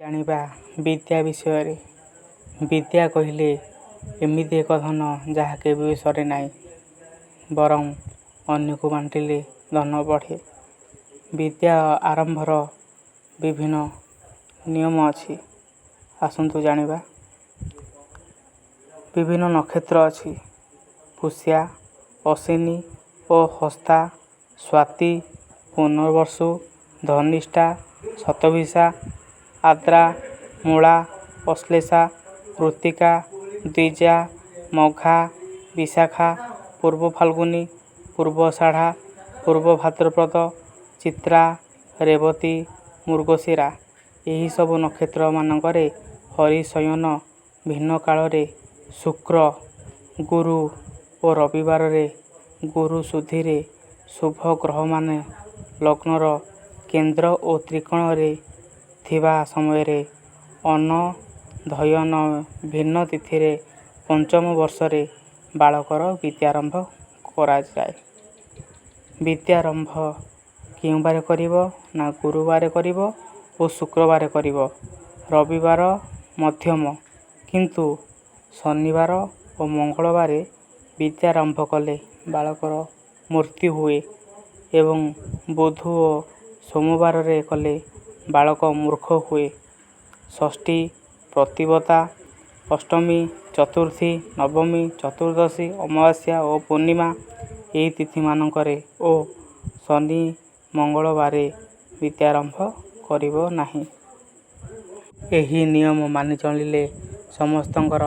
ଜାଣିବା ବିଦ୍ୟା ବିଷୟରେ। ବିଦ୍ୟା କହିଲେ ଏମିତି ଏକ ଧନ ଯାହା କେବେ ସରେ ନାହିଁ, ବରଂ ଅନ୍ୟକୁ ବାଣ୍ଟିଲେ ଧନ ବଢ଼େ। ବିଦ୍ୟା ଆରମ୍ଭର ବିଭିନ୍ନ ନିୟମ ଅଛି, ଆସନ୍ତୁ ଜାଣିବା। ବିଭିନ୍ନ ନକ୍ଷତ୍ର ଅଛି। ପୁଷ୍ୟା, ଅଶ୍ୱିନୀ ଓ ହସ୍ତା, ସ୍ୱାତି, ପୁନର୍ବସୁ, ଧନିଷ୍ଠା, ଶତଭିଷା, ଆର୍ଦ୍ରା, ମୂଳା, ଅଶ୍ଳେଷା, କୃତ୍ତିକା, ଦ୍ୱିଜା, ମଘା, ବିଶାଖା, ପୂର୍ବ ଫାଲ୍ଗୁନୀ, ପୂର୍ବାଷାଢ଼ା, ପୂର୍ବ ଭାଦ୍ରପଦ, ଚିତ୍ରା, ରେବତୀ, ମୃଗଶିରା। ଏହି ସବୁ ନକ୍ଷତ୍ରମାନଙ୍କରେ ହରି ଶୟନ ଭିନ୍ନ କାଳରେ ଶୁକ୍ର, ଗୁରୁ ଓ ରବିବାରରେ ଗୁରୁ ସୁଧିରେ ଶୁଭ ଗ୍ରହମାନେ ଲଗ୍ନର କେନ୍ଦ୍ର ଓ ତ୍ରିକୋଣରେ ଥିବା ସମୟରେ ଅନଧ୍ୟୟନ ଭିନ୍ନ ତିଥିରେ ପଞ୍ଚମ ବର୍ଷରେ ବାଳକର ବିଦ୍ୟାରମ୍ଭ କରାଯାଏ। ବିଦ୍ୟାରମ୍ଭ କେଉଁବାରେ କରିବ ନା ଗୁରୁବାରେ କରିବ ଓ ଶୁକ୍ରବାରେ କରିବ। ରବିବାର ମଧ୍ୟମ, କିନ୍ତୁ ଶନିବାର ଓ ମଙ୍ଗଳବାରେ ବିଦ୍ୟାରମ୍ଭ କଲେ ବାଳକର ମୃତ୍ୟୁ ହୁଏ ଏବଂ ବୁଧ ଓ ସୋମବାରରେ କଲେ ବାଳକ ମୂର୍ଖ ହୁଏ। ଷଷ୍ଠୀ, ପ୍ରତିପଦା, ଅଷ୍ଟମୀ, ଚତୁର୍ଥୀ, ନବମୀ, ଚତୁର୍ଦ୍ଦଶୀ, ଅମାବାସ୍ୟା ଓ ପୂର୍ଣ୍ଣିମା ଏହି ତିଥିମାନଙ୍କରେ ଓ ଶନି ମଙ୍ଗଳବାରେ ବିଦ୍ୟାରମ୍ଭ କରିବ ନାହିଁ। ଏହି ନିୟମ ମାନି ଚଳିଲେ ସମସ୍ତଙ୍କର